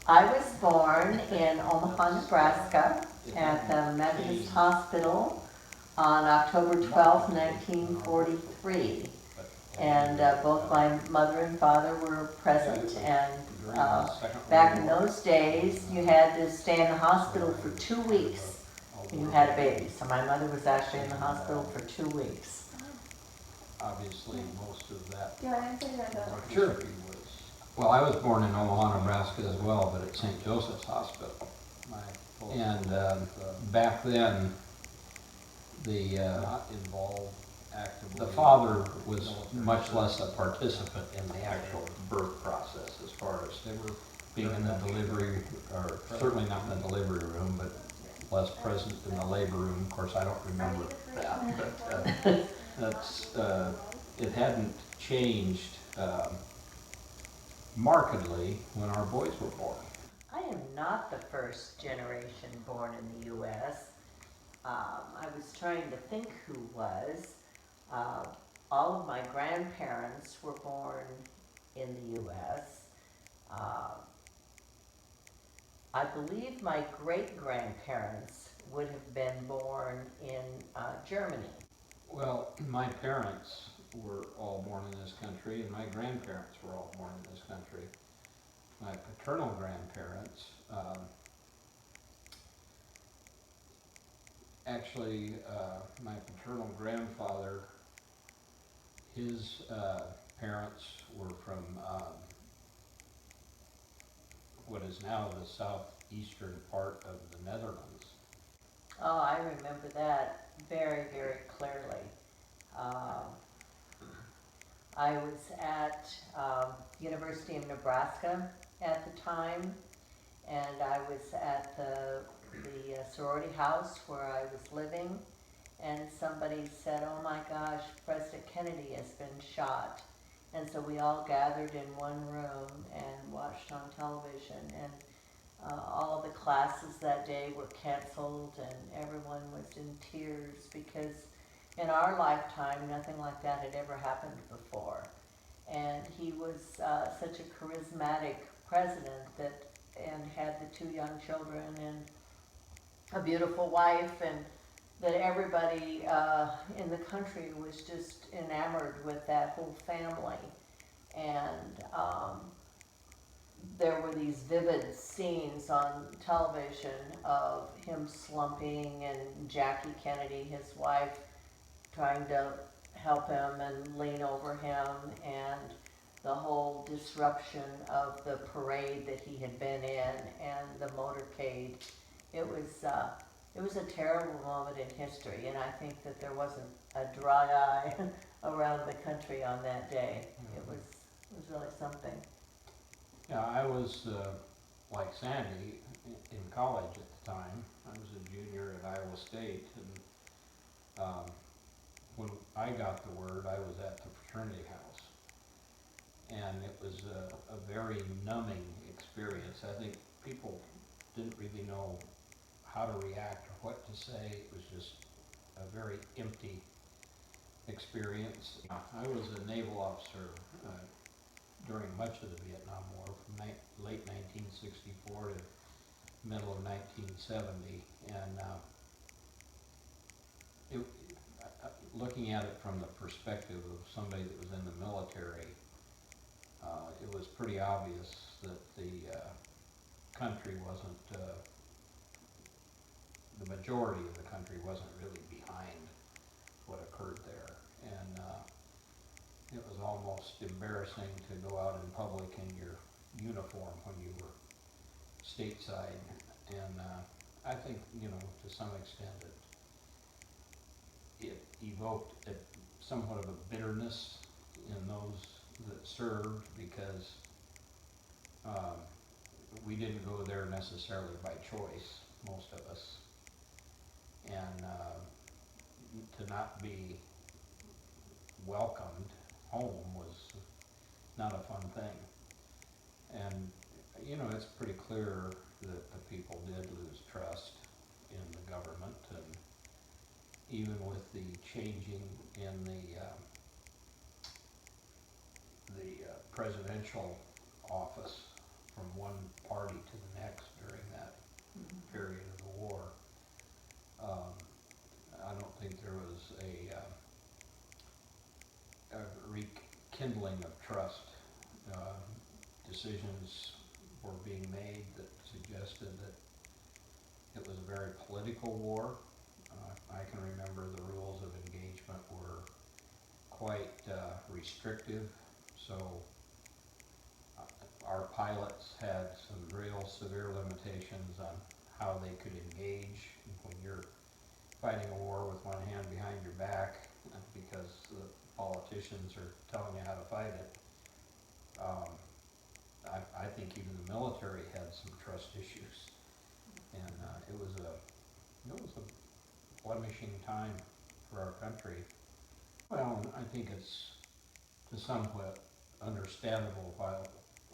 I was born in Omaha, Nebraska at the Methodist Hospital on October 12th, 1943. And both my mother and father were present, and back in those days, you had to stay in the hospital for 2 weeks when you had a baby. So my mother was actually in the hospital for 2 weeks. Obviously, most of that Yeah, I didn't say that though. history was. Well, I was born in Omaha, Nebraska as well, but at St. Joseph's Hospital. And back then, Not involved actively. the father was much less a participant in the actual birth process as far as They were being in the delivery, or certainly not in the delivery room, but less present in the labor room. Of course, I don't remember that, but that's, it hadn't changed markedly when our boys were born. I am not the first generation born in the U.S. I was trying to think who was. All of my grandparents were born in the U.S. I believe my great-grandparents would have been born in Germany. Well, my parents were all born in this country, and my grandparents were all born in this country. My paternal grandparents, actually, my paternal grandfather, his parents were from what is now the southeastern part of the Netherlands. Oh, I remember that very, very clearly. I was at University of Nebraska at the time, and I was at the sorority house where I was living, and somebody said, "Oh my gosh, President Kennedy has been shot." And so we all gathered in one room and watched on television, and all of the classes that day were canceled, and everyone was in tears because in our lifetime, nothing like that had ever happened before. And he was such a charismatic president and had the two young children and a beautiful wife, and that everybody in the country was just enamored with that whole family. And there were these vivid scenes on television of him slumping and Jackie Kennedy, his wife, trying to help him and lean over him, and the whole disruption of the parade that he had been in and the motorcade. It was a terrible moment in history, and I think that there wasn't a dry eye around the country on that day. It was really something. Yeah, I was, like Sandy, in college at the time. I was a junior at Iowa State, and when I got the word, I was at the fraternity house. And it was a very numbing experience. I think people didn't really know how to react or what to say. It was just a very empty experience. I was a naval officer during much of the Vietnam War, from late 1964 to middle of 1970, and looking at it from the perspective of somebody that was in the military, it was pretty obvious that the country wasn't, the majority of the country wasn't really behind what occurred there. And it was almost embarrassing to go out in public in your uniform when you were stateside. And I think, to some extent it evoked somewhat of a bitterness in those that served, because we didn't go there necessarily by choice, most of us. And to not be welcomed home was not a fun thing. And it's pretty clear that the people did lose trust in the government, and even with the changing in the presidential office from one party to the next during that period of the war. I don't think there was a rekindling of trust. Decisions were being made that suggested that it was a very political war. I can remember the rules of engagement were quite restrictive, so our pilots had some real severe limitations on how they could engage when you're fighting a war with one hand behind your back because the politicians are telling you how to fight it. I think even the military had some trust issues, and it was a blemishing time for our country. Well, I think it's to somewhat understandable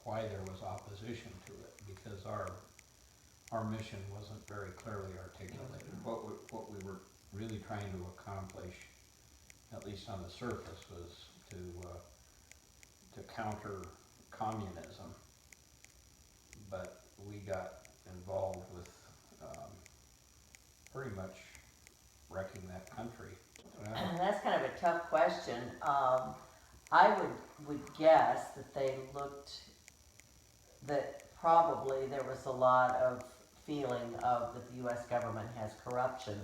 why there was opposition to it, because our mission wasn't very clearly articulated. What we were really trying to accomplish, at least on the surface, was to counter communism, but we got involved with pretty much wrecking that country. That's kind of a tough question. I would guess that they looked, that probably there was a lot of feeling of that the US government has corruption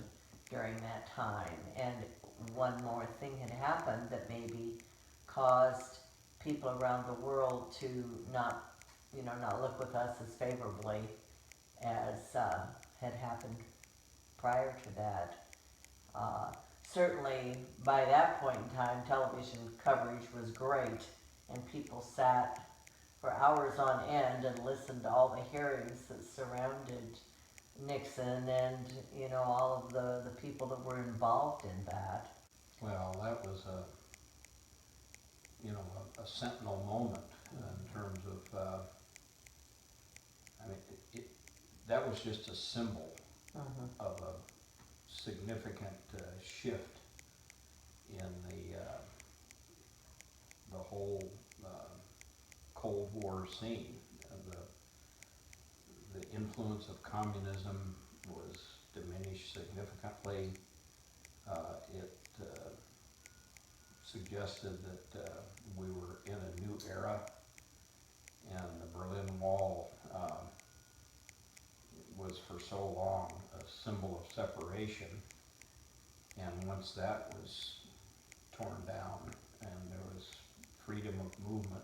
during that time, and one more thing had happened that maybe caused people around the world to not look with us as favorably as had happened prior to that. Certainly by that point in time, television coverage was great, and people sat for hours on end and listened to all the hearings that surrounded Nixon and all of the people that were involved in that. Well, that was a sentinel moment in terms of, I mean, that was just a symbol of a significant shift in the whole Cold War scene. The influence of communism was diminished significantly. It suggested that we were in a new era, and the Berlin Wall was for so long a symbol of separation, and once that was torn down and there was freedom of movement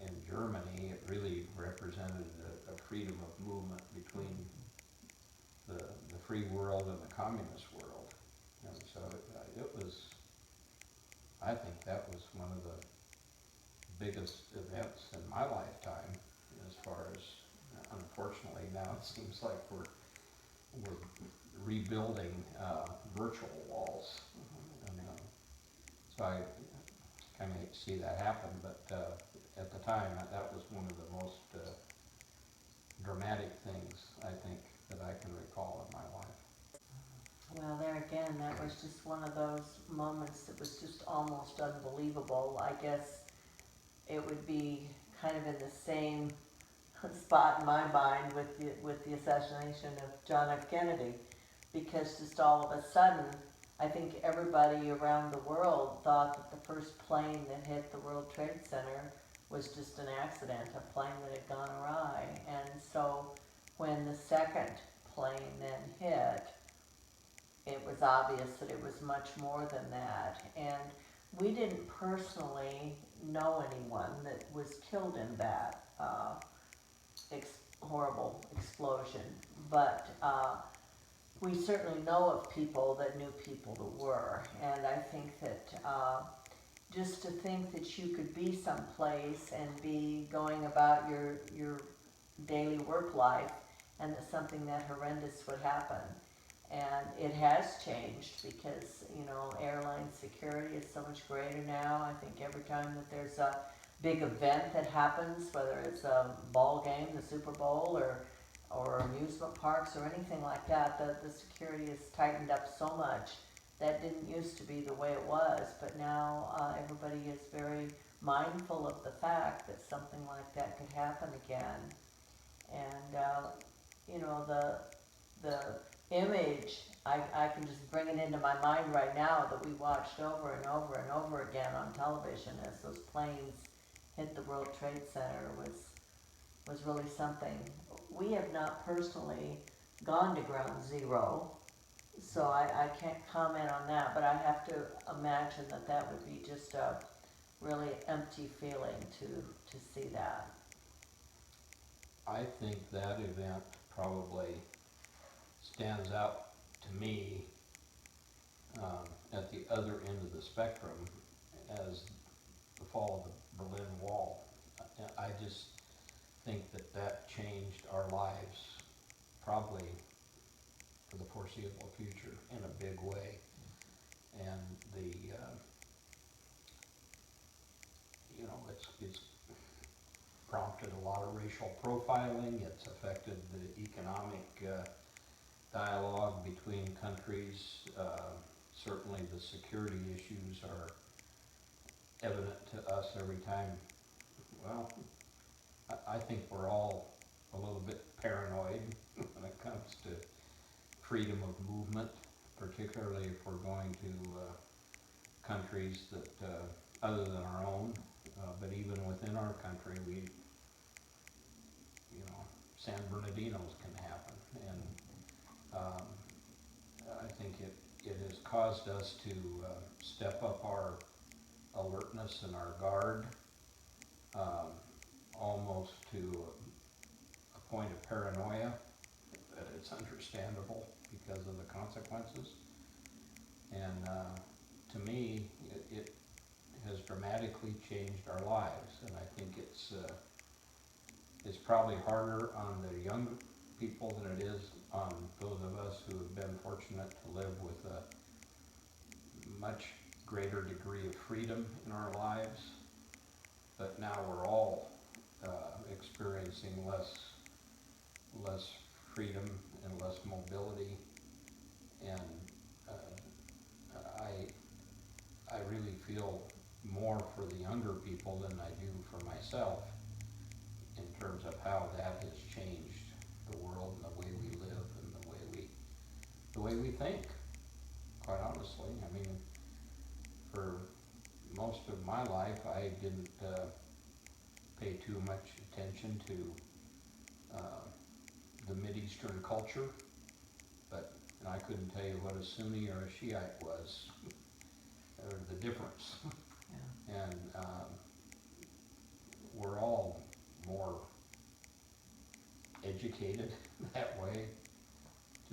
in Germany, it really represented a freedom of movement between the free world and the communist world. And so it was, I think that was one of the biggest events in my lifetime, as far as, unfortunately now it seems like we're rebuilding virtual walls. And so I kind of hate to see that happen, but at the time that was one of the most dramatic things, I think, that I can recall in my life. Well, there again, that was just one of those moments that was just almost unbelievable. I guess it would be kind of in the same spot in my mind with the assassination of John F. Kennedy, because just all of a sudden, I think everybody around the world thought that the first plane that hit the World Trade Center was just an accident, a plane that had gone awry. And so when the second plane then hit, it was obvious that it was much more than that. And we didn't personally know anyone that was killed in that horrible explosion, but we certainly know of people that knew people that were. And I think that just to think that you could be someplace and be going about your daily work life, and that something that horrendous would happen. And it has changed because, airline security is so much greater now. I think every time that there's a big event that happens, whether it's a ball game, the Super Bowl, or amusement parks or anything like that, the security is tightened up so much. That didn't used to be the way it was, but now everybody is very mindful of the fact that something like that could happen again. And, you know, the image, I can just bring it into my mind right now that we watched over and over and over again on television as those planes hit the World Trade Center was really something. We have not personally gone to ground zero, so I can't comment on that, but I have to imagine that that would be just a really empty feeling to see that. I think that event probably stands out to me at the other end of the spectrum as the fall of the Berlin Wall. I just think that that changed our lives probably for the foreseeable future in a big way. And the, you know, it's prompted a lot of racial profiling. It's affected the economic dialogue between countries. Certainly the security issues are evident to us every time. Well, I think we're all a little bit paranoid when it comes to freedom of movement, particularly if we're going to countries that other than our own, but even within our country, you know, San Bernardinos can happen, and I think it has caused us to step up our alertness and our guard, almost to a point of paranoia, that it's understandable because of the consequences. And to me, it has dramatically changed our lives, and I think it's probably harder on the young people than it is on those of us who have been fortunate to live with a much greater degree of freedom in our lives. But now we're all experiencing less freedom and less mobility, and I really feel more for the younger people than I do for myself in terms of how that has changed the world and the way we live and the way we think, quite honestly. I mean, for most of my life I didn't pay too much attention to the Mideastern culture, but I couldn't tell you what a Sunni or a Shiite was, or the difference. Yeah. And we're all more educated that way,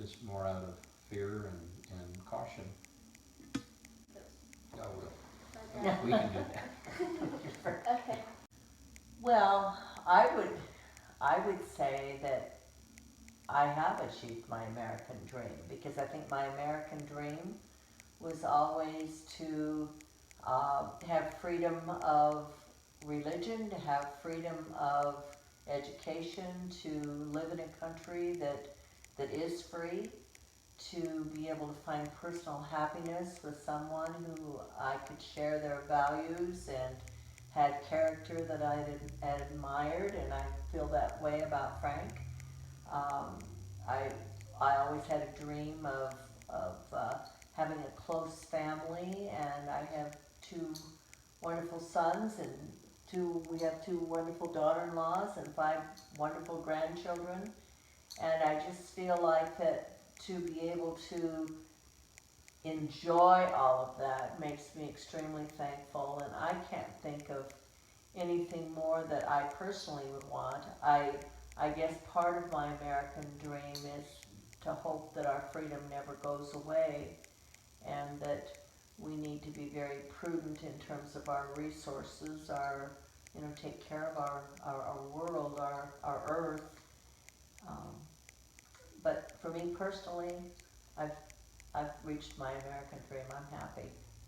just more out of fear and caution. Yeah, we can do that. Okay. Well, I would say that I have achieved my American dream, because I think my American dream was always to have freedom of religion, to have freedom of education, to live in a country that is free, to be able to find personal happiness with someone who I could share their values and had character that I had admired, and I feel that way about Frank. Um, I always had a dream of having a close family, and I have two wonderful sons, and we have two wonderful daughter-in-laws and 5 wonderful grandchildren. And I just feel like that to be able to enjoy all of that makes me extremely thankful, and I can't think of anything more that I personally would want. I guess part of my American dream is to hope that our freedom never goes away, and that we need to be very prudent in terms of our resources, take care of our world, our earth. But for me personally, I've reached my American dream. I'm happy.